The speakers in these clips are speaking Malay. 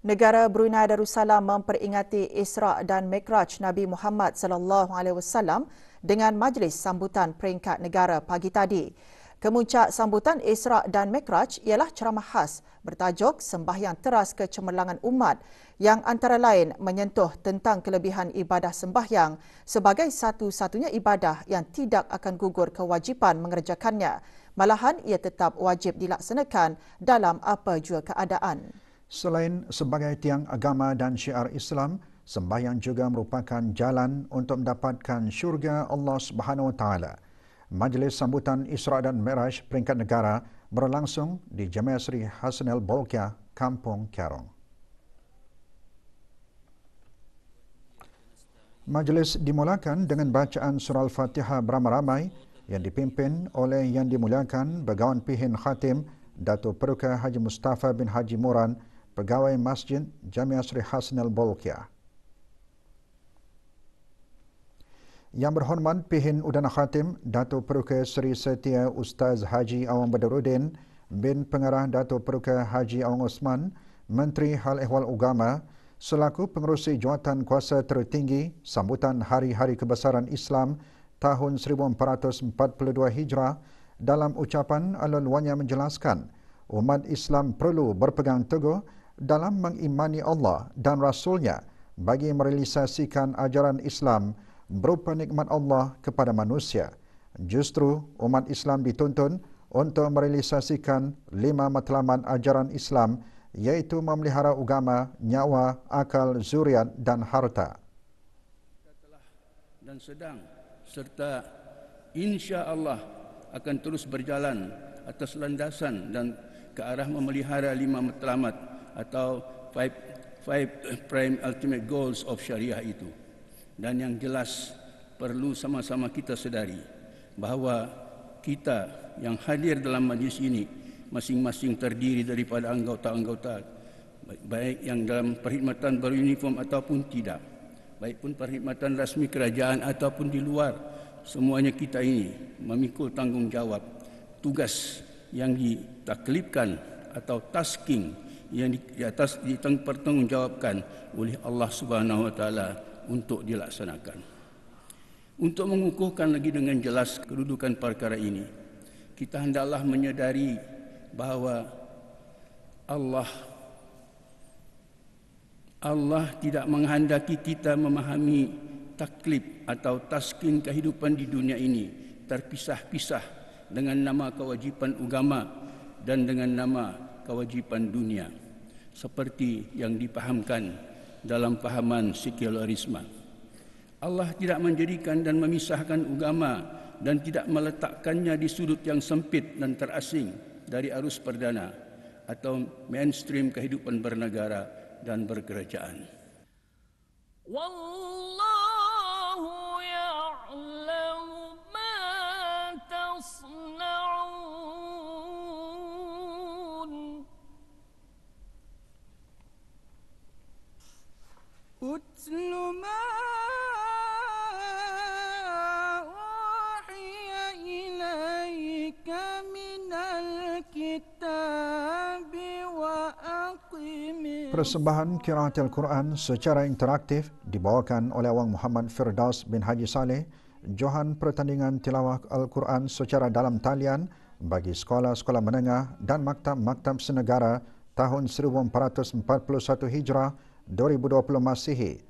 Negara Brunei Darussalam memperingati Isra' dan Mikraj Nabi Muhammad sallallahu alaihi wasallam dengan majlis sambutan peringkat negara pagi tadi. Kemuncak sambutan Isra' dan Mikraj ialah ceramah khas bertajuk Sembahyang Teras Kecemerlangan Umat yang antara lain menyentuh tentang kelebihan ibadah sembahyang sebagai satu-satunya ibadah yang tidak akan gugur kewajipan mengerjakannya. Malahan ia tetap wajib dilaksanakan dalam apa jua keadaan. Selain sebagai tiang agama dan syiar Islam, sembahyang juga merupakan jalan untuk mendapatkan syurga Allah Subhanahu Wa Taala. Majlis sambutan Isra' dan Mi'raj peringkat negara berlangsung di Jamiah Sri Hassanal Bolkiah, Kampung Kerong. Majlis dimulakan dengan bacaan surah Al-Fatihah beramai-ramai yang dipimpin oleh Yang Dimuliakan Begawan Pihin Khatim Datuk Peruka Haji Mustafa bin Haji Moran, Pegawai Masjid Jamiah Sri Hassanal Bolkiah. Yang Berhormat Pihin Udana Khatim Datuk Peruka Seri Setia Ustaz Haji Awang Badaruddin bin Pengarah Datuk Peruka Haji Awang Osman, Menteri Hal Ehwal Agama selaku pengerusi jawatan kuasa tertinggi sambutan Hari-Hari Kebesaran Islam tahun 1442 Hijrah dalam ucapan alun-alunnya menjelaskan umat Islam perlu berpegang teguh dalam mengimani Allah dan Rasul-Nya bagi merealisasikan ajaran Islam berupa nikmat Allah kepada manusia. Justru umat Islam dituntun untuk merealisasikan 5 matlamat ajaran Islam, iaitu memelihara agama, nyawa, akal, zuriat dan harta. Dan sedang serta insya Allah akan terus berjalan atas landasan dan ke arah memelihara 5 matlamat atau five prime ultimate goals of Syariah itu. Dan yang jelas perlu sama-sama kita sedari bahawa kita yang hadir dalam majlis ini masing-masing terdiri daripada anggota-anggota baik yang dalam perkhidmatan beruniform ataupun tidak, baik pun perkhidmatan rasmi kerajaan ataupun di luar. Semuanya kita ini memikul tanggungjawab tugas yang ditaklifkan atau tasking yang dipertanggungjawabkan oleh Allah Subhanahu Wa Taala untuk dilaksanakan. Untuk mengukuhkan lagi dengan jelas kedudukan perkara ini, kita hendaklah menyadari bahawa Allah tidak menghendaki kita memahami taklif atau tasking kehidupan di dunia ini terpisah-pisah dengan nama kewajipan agama dan dengan nama kewajipan dunia, seperti yang dipahamkan dalam pahaman sekularisme. Allah tidak menjadikan dan memisahkan agama dan tidak meletakkannya di sudut yang sempit dan terasing dari arus perdana atau mainstream kehidupan bernegara dan berkerajaan. Wallahu ya'lamu ma tasna'un. Utlu ma uhiya ilaika minal kitabi wa aqimi. Persembahan Qiraatul Quran secara interaktif dibawakan oleh Awang Muhammad Firdaus bin Haji Saleh, johan pertandingan tilawah Al-Quran secara dalam talian bagi sekolah-sekolah menengah dan maktab-maktab senegara tahun 1441 Hijrah 2020 Masihi,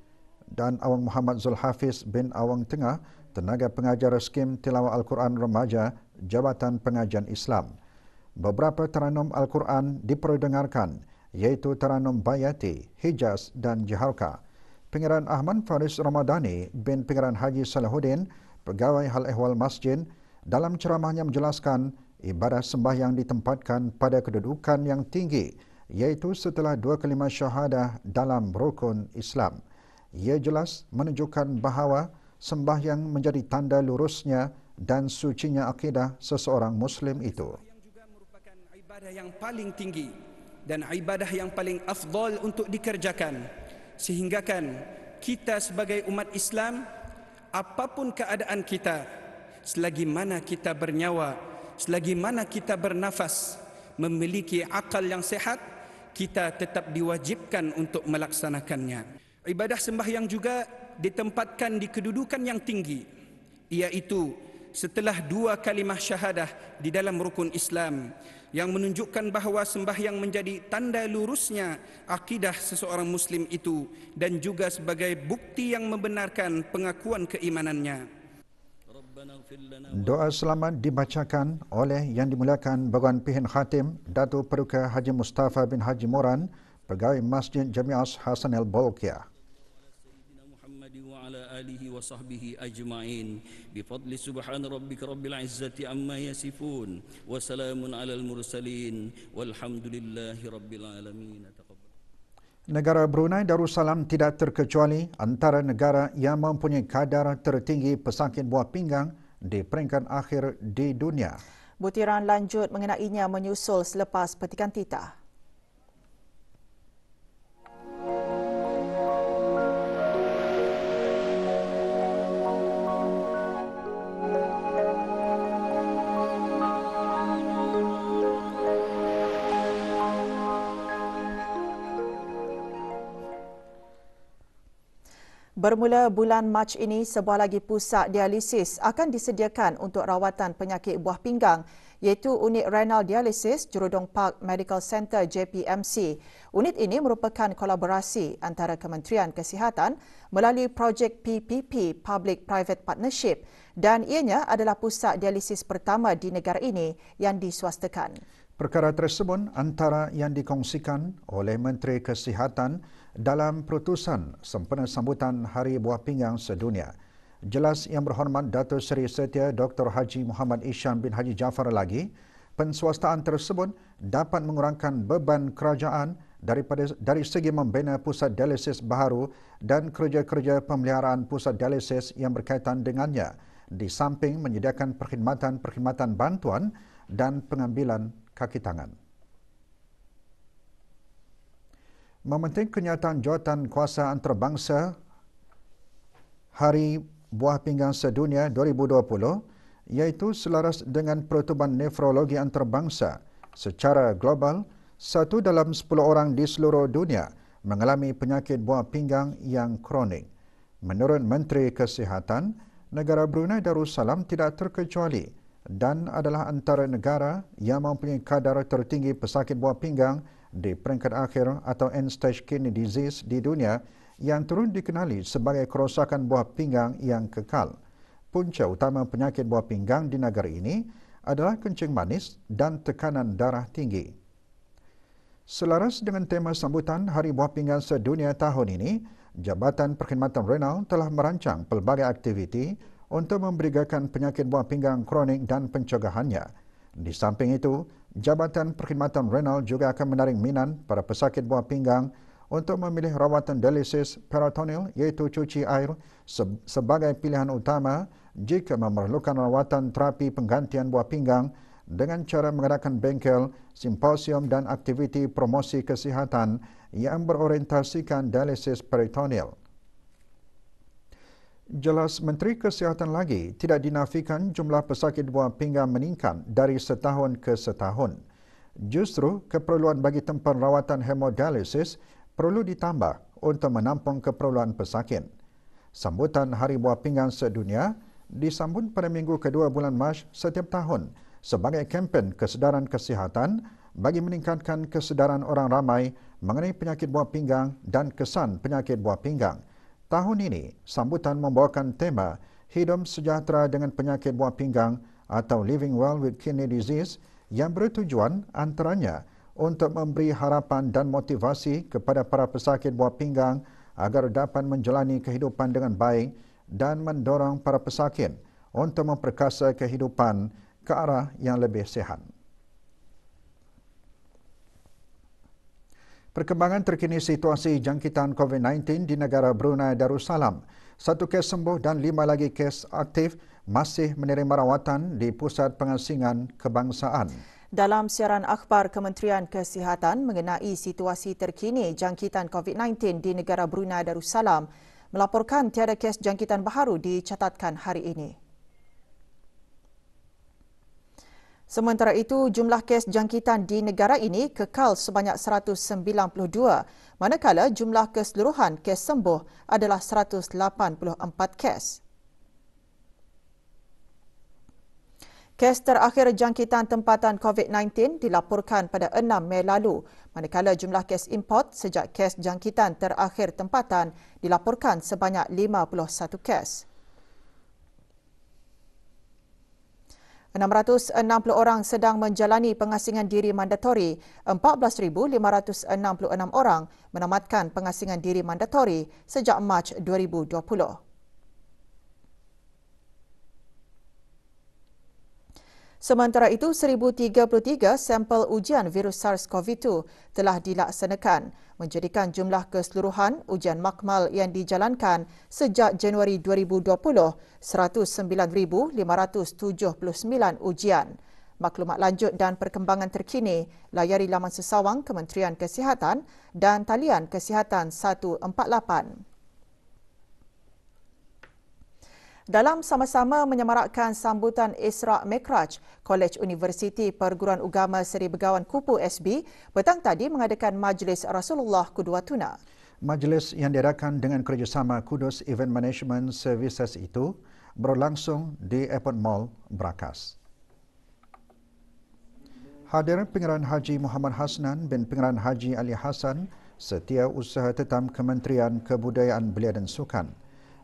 dan Awang Muhammad Zulhafiz bin Awang Tengah, tenaga pengajar skim tilawah Al-Quran Remaja Jabatan Pengajian Islam. Beberapa teranum Al-Quran diperdengarkan, iaitu teranum Bayati, Hijaz dan Jaharka. Pengiran Ahmad Faris Ramadhani bin Pengiran Haji Salahuddin, Pegawai Hal Ehwal Masjid, dalam ceramahnya menjelaskan ibadah sembahyang ditempatkan pada kedudukan yang tinggi, iaitu setelah 2 kalimat syahadah dalam rukun Islam. Ia jelas menunjukkan bahawa sembahyang menjadi tanda lurusnya dan sucinya akidah seseorang Muslim itu. Yang juga merupakan ibadah yang paling tinggi dan ibadah yang paling afdal untuk dikerjakan, sehinggakan kita sebagai umat Islam, apapun keadaan kita, selagi mana kita bernyawa, selagi mana kita bernafas, memiliki akal yang sehat, kita tetap diwajibkan untuk melaksanakannya. Ibadah sembahyang juga ditempatkan di kedudukan yang tinggi, iaitu setelah 2 kalimah syahadah di dalam rukun Islam, yang menunjukkan bahawa sembahyang menjadi tanda lurusnya akidah seseorang Muslim itu dan juga sebagai bukti yang membenarkan pengakuan keimanannya. Doa selamat dibacakan oleh Yang Dimuliakan Baguan Pihin Khatim Datuk Peruka Haji Mustafa bin Haji Moran, Pegawai Masjid Jami'as Hasanil Bolkiah. وعلى آله وصحبه أجمعين بفضل سبحان ربك رب العزة عما يصفون وسلام على المرسلين والحمد لله رب العالمين. Negara Brunei Darussalam tidak terkecuali antara negara yang mempunyai kadar tertinggi pesakit buah pinggang di peringkat akhir di dunia. Butiran lanjut mengenainya menyusul selepas petikan titah. Bermula bulan Mac ini, sebuah lagi pusat dialisis akan disediakan untuk rawatan penyakit buah pinggang, iaitu Unit Renal Dialisis Jurudong Park Medical Center JPMC. Unit ini merupakan kolaborasi antara Kementerian Kesihatan melalui projek PPP Public Private Partnership dan ianya adalah pusat dialisis pertama di negara ini yang diswastakan. Perkara tersebut antara yang dikongsikan oleh Menteri Kesihatan dalam perutusan sempena sambutan Hari Buah Pinggang Sedunia. Jelas Yang Berhormat Datuk Seri Setia Dr. Haji Muhammad Isham bin Haji Jaafar lagi, penswastaan tersebut dapat mengurangkan beban kerajaan dari segi membina pusat dialisis baharu dan kerja-kerja pemeliharaan pusat dialisis yang berkaitan dengannya, di samping menyediakan perkhidmatan bantuan dan pengambilan kaki tangan. Mementing kenyataan jawatan kuasa antarabangsa Hari Buah Pinggang Sedunia 2020, iaitu selaras dengan pertubuhan nefrologi antarabangsa secara global, 1 dalam 10 orang di seluruh dunia mengalami penyakit buah pinggang yang kronik. Menurut Menteri Kesihatan, negara Brunei Darussalam tidak terkecuali dan adalah antara negara yang mempunyai kadar tertinggi pesakit buah pinggang di peringkat akhir atau end-stage kidney disease di dunia yang turut dikenali sebagai kerosakan buah pinggang yang kekal. Punca utama penyakit buah pinggang di negara ini adalah kencing manis dan tekanan darah tinggi. Selaras dengan tema sambutan Hari Buah Pinggang Sedunia tahun ini, Jabatan Perkhidmatan Renal telah merancang pelbagai aktiviti untuk memberigakan penyakit buah pinggang kronik dan pencegahannya. Di samping itu, Jabatan Perkhidmatan Renal juga akan menarik minat para pesakit buah pinggang untuk memilih rawatan dialisis peritoneal, iaitu cuci air, sebagai pilihan utama jika memerlukan rawatan terapi penggantian buah pinggang dengan cara mengadakan bengkel, simposium dan aktiviti promosi kesihatan yang berorientasikan dialisis peritoneal. Jelas Menteri Kesihatan lagi tidak dinafikan jumlah pesakit buah pinggang meningkat dari setahun ke setahun. Justru keperluan bagi tempat rawatan hemodialisis perlu ditambah untuk menampung keperluan pesakit. Sambutan Hari Buah Pinggang Sedunia disambut pada minggu kedua bulan Mac setiap tahun sebagai kempen kesedaran kesihatan bagi meningkatkan kesedaran orang ramai mengenai penyakit buah pinggang dan kesan penyakit buah pinggang. Tahun ini, sambutan membawakan tema Hidup Sejahtera dengan Penyakit Buah Pinggang atau Living Well with Kidney Disease yang bertujuan antaranya untuk memberi harapan dan motivasi kepada para pesakit buah pinggang agar dapat menjalani kehidupan dengan baik dan mendorong para pesakit untuk memperkasa kehidupan ke arah yang lebih sihat. Perkembangan terkini situasi jangkitan COVID-19 di negara Brunei Darussalam. 1 kes sembuh dan 5 lagi kes aktif masih menerima rawatan di Pusat Pengasingan Kebangsaan. Dalam siaran akhbar Kementerian Kesihatan mengenai situasi terkini jangkitan COVID-19 di negara Brunei Darussalam, melaporkan tiada kes jangkitan baharu dicatatkan hari ini. Sementara itu, jumlah kes jangkitan di negara ini kekal sebanyak 192, manakala jumlah keseluruhan kes sembuh adalah 184 kes. Kes terakhir jangkitan tempatan COVID-19 dilaporkan pada 6 Mei lalu, manakala jumlah kes import sejak kes jangkitan terakhir tempatan dilaporkan sebanyak 51 kes. 660 orang sedang menjalani pengasingan diri mandatori, 14,566 orang menamatkan pengasingan diri mandatori sejak Mac 2020. Sementara itu, 1,033 sampel ujian virus SARS-CoV-2 telah dilaksanakan, menjadikan jumlah keseluruhan ujian makmal yang dijalankan sejak Januari 2020 109,579 ujian. Maklumat lanjut dan perkembangan terkini layari laman sesawang Kementerian Kesihatan dan talian Kesihatan 148. Dalam sama-sama menyemarakkan sambutan Isra' Mikraj, Kolej Universiti Perguruan Agama Seri Begawan Kupu SB petang tadi mengadakan Majlis Rasulullah Qudwah Tuna. Majlis yang diadakan dengan kerjasama Kudus Event Management Services itu berlangsung di Airport Mall, Brakas. Hadir Pengarah Haji Muhammad Hasnan bin Pengarah Haji Ali Hassan, Setiausaha Tetam Kementerian Kebudayaan Belia dan Sukan.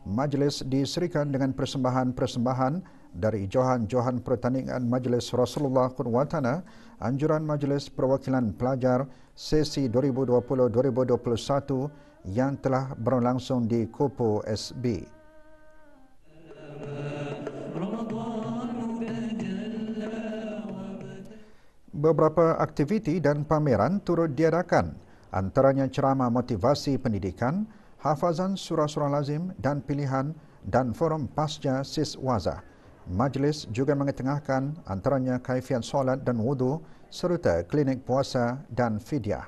Majlis diserikan dengan persembahan-persembahan dari johan-johan pertandingan Majlis Rasulullah Qudwah Tuna, anjuran Majlis Perwakilan Pelajar sesi 2020-2021 yang telah berlangsung di Kupu SB. Beberapa aktiviti dan pameran turut diadakan, antaranya ceramah motivasi pendidikan, hafazan surah-surah lazim dan pilihan dan forum pasca siswaza. Majlis juga mengetengahkan antaranya kaifiat solat dan wudu serta klinik puasa dan fidyah.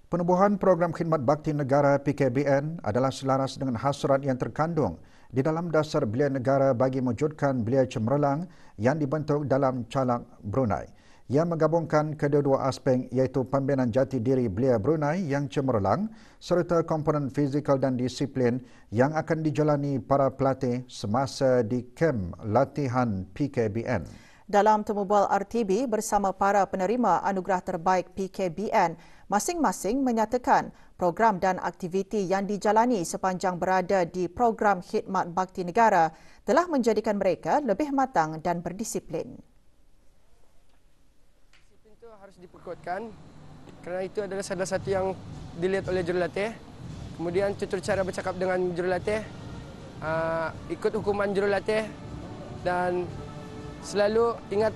Penubuhan program khidmat bakti negara PKBN adalah selaras dengan hasrat yang terkandung di dalam dasar Belia Negara bagi mewujudkan belia cemerlang yang dibentuk dalam Calak Brunei, yang menggabungkan kedua-dua aspek iaitu pembinaan jati diri belia Brunei yang cemerlang serta komponen fizikal dan disiplin yang akan dijalani para pelatih semasa di kem latihan PKBN. Dalam temu bual RTB bersama para penerima anugerah terbaik PKBN, masing-masing menyatakan program dan aktiviti yang dijalani sepanjang berada di program khidmat bakti negara telah menjadikan mereka lebih matang dan berdisiplin. Harus diperkuatkan kerana itu adalah salah satu yang dilihat oleh jurulatih. Kemudian tutur cara bercakap dengan jurulatih, ikut hukuman jurulatih dan selalu ingat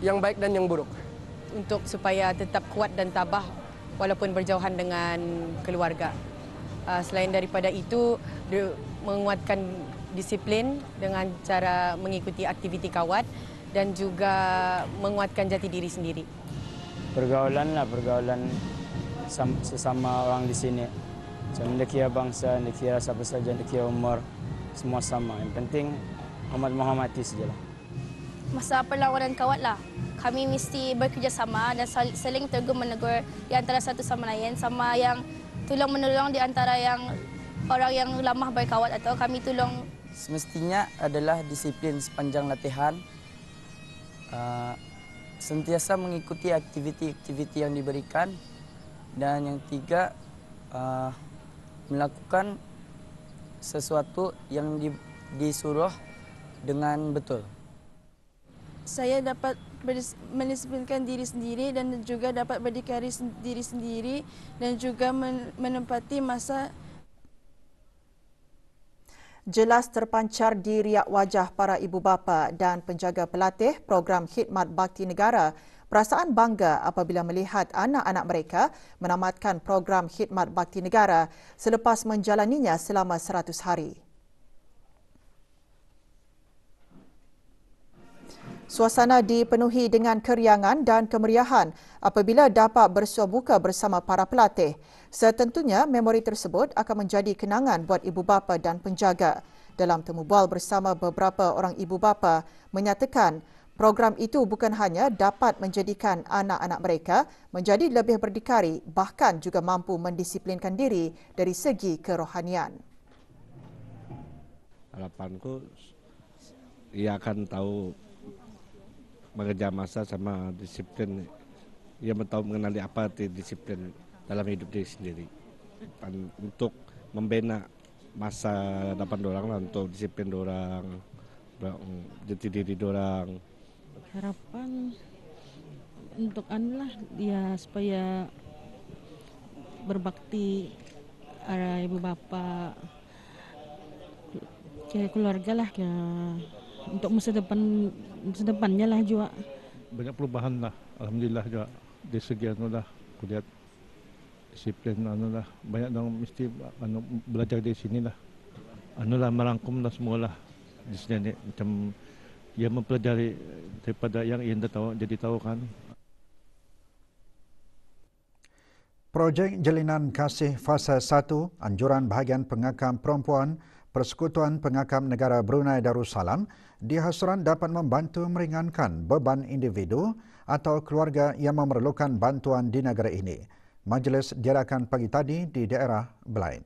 yang baik dan yang buruk. Untuk supaya tetap kuat dan tabah walaupun berjauhan dengan keluarga. Selain daripada itu, menguatkan disiplin dengan cara mengikuti aktiviti kawat dan juga menguatkan jati diri sendiri. Pergaulan sesama orang di sini. Macam dia kira bangsa, dia kira siapa saja, dia kira umur, semua sama. Yang penting menghormati sajalah. Masa perlawanan kawat lah, kami mesti bekerjasama dan saling tegur-menegur di antara satu sama lain, sama yang tolong-menolong di antara yang orang yang lamah berkawat atau kami tolong. Semestinya adalah disiplin sepanjang latihan. Sentiasa mengikuti aktiviti-aktiviti yang diberikan, dan yang tiga melakukan sesuatu yang disuruh dengan betul. Saya dapat mendisiplinkan diri sendiri dan juga dapat berdikari diri sendiri dan juga menempati masa. Jelas terpancar di riak wajah para ibu bapa dan penjaga pelatih program khidmat bakti negara perasaan bangga apabila melihat anak-anak mereka menamatkan program khidmat bakti negara selepas menjalaninya selama 100 hari. Suasana dipenuhi dengan keriangan dan kemeriahan apabila dapat bersuabuka bersama para pelatih. Setentunya, memori tersebut akan menjadi kenangan buat ibu bapa dan penjaga. dalam temu bual bersama beberapa orang ibu bapa menyatakan program itu bukan hanya dapat menjadikan anak-anak mereka menjadi lebih berdikari, bahkan juga mampu mendisiplinkan diri dari segi kerohanian. Harapanku ia akan tahu mengejar masa sama disiplin. Ia tahu mengenali apa arti disiplin dalam hidup diri sendiri. Untuk membina masa depan dorang lah, untuk disiplin dorang, jati diri dorang. Harapan untuk anulah dia supaya berbakti arah ibu bapa, keluarga lah ya, untuk masa depannya lah juga. Banyak perubahan lah, alhamdulillah juga di segi lah, aku lihat disiplin lah, banyak dong mesti belajar di sini lah, merangkum lah semua lah di sini, macam dia mempelajari daripada yang ia tahu, jadi tahu kan. Projek Jalinan Kasih Fasa 1, Anjuran Bahagian Pengakam Perempuan, Persekutuan Pengakam Negara Brunei Darussalam dihasran dapat membantu meringankan beban individu atau keluarga yang memerlukan bantuan di negara ini. Majlis diadakan pagi tadi di daerah Belain.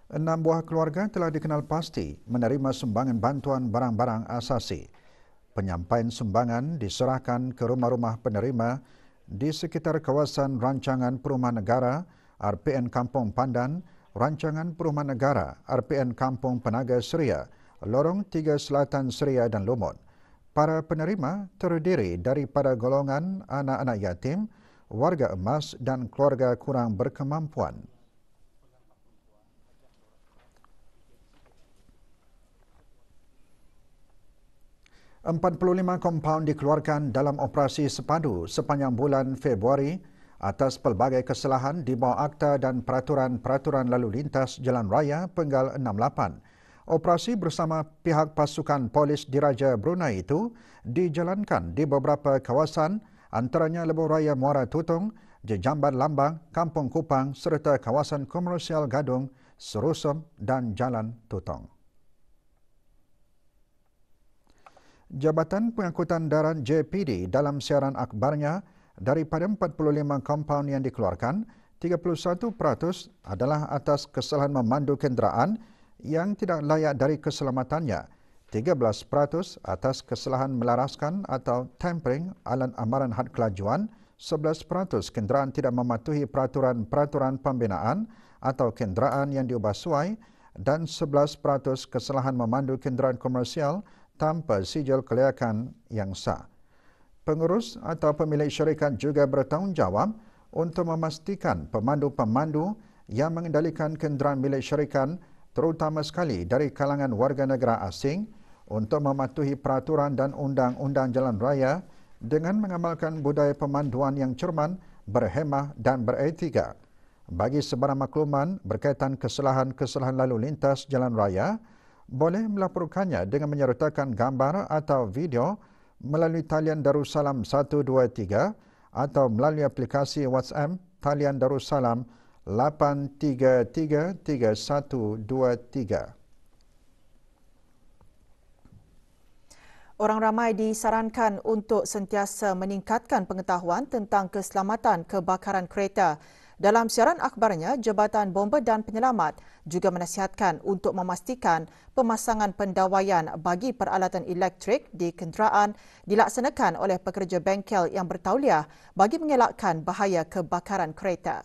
6 buah keluarga telah dikenal pasti menerima sumbangan bantuan barang-barang asasi. Penyampaian sumbangan diserahkan ke rumah-rumah penerima di sekitar kawasan Rancangan Perumahan Negara RPN Kampung Pandan, Rancangan Perumahan Negara RPN Kampung Penaga Seria, Lorong 3 Selatan Seria dan Lumut. Para penerima terdiri daripada golongan anak-anak yatim, warga emas dan keluarga kurang berkemampuan. $45 kompaun dikeluarkan dalam operasi sepadu sepanjang bulan Februari atas pelbagai kesalahan di bawah Akta dan Peraturan Lalu Lintas Jalan Raya Penggal 68. Operasi bersama pihak pasukan polis Diraja Brunei itu dijalankan di beberapa kawasan, antaranya Lebuh Raya Muara Tutong, Jejamban Lambang, Kampung Kupang serta kawasan komersial Gadung, Serusum dan Jalan Tutong. Jabatan Pengangkutan Darat JPD dalam siaran akhbarnya, daripada 45 kompaun yang dikeluarkan, 31% adalah atas kesalahan memandu kenderaan yang tidak layak dari keselamatannya, 13% atas kesalahan melaraskan atau tampering alat amaran had kelajuan, 11% kenderaan tidak mematuhi peraturan pembinaan atau kenderaan yang diubah suai, dan 11% kesalahan memandu kenderaan komersial tanpa sijil kelayakan yang sah. Pengurus atau pemilik syarikat juga bertanggungjawab untuk memastikan pemandu-pemandu yang mengendalikan kenderaan milik syarikat, terutama sekali dari kalangan warga negara asing, untuk mematuhi peraturan dan undang-undang jalan raya dengan mengamalkan budaya pemanduan yang cermat, berhemah dan beretika. Bagi sebarang makluman berkaitan kesalahan-kesalahan lalu lintas jalan raya, boleh melaporkannya dengan menyertakan gambar atau video melalui talian Darussalam 123 atau melalui aplikasi WhatsApp talian Darussalam 8333123. Orang ramai disarankan untuk sentiasa meningkatkan pengetahuan tentang keselamatan kebakaran kereta. Dalam siaran akhbarnya, Jabatan Bomba dan Penyelamat juga menasihatkan untuk memastikan pemasangan pendawaian bagi peralatan elektrik di kenderaan dilaksanakan oleh pekerja bengkel yang bertauliah bagi mengelakkan bahaya kebakaran kereta.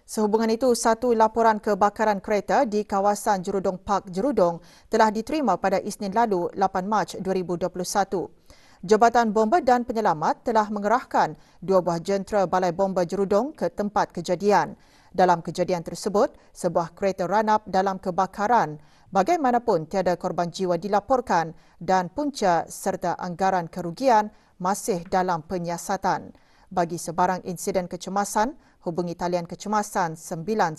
Sehubungan itu, satu laporan kebakaran kereta di kawasan Jerudong Park Jerudong telah diterima pada Isnin lalu 8 Mac 2021. Jabatan Bomba dan Penyelamat telah mengerahkan 2 buah jentera Balai Bomba Jerudong ke tempat kejadian. Dalam kejadian tersebut, sebuah kereta ranap dalam kebakaran. Bagaimanapun tiada korban jiwa dilaporkan dan punca serta anggaran kerugian masih dalam penyiasatan. Bagi sebarang insiden kecemasan, hubungi talian kecemasan 995.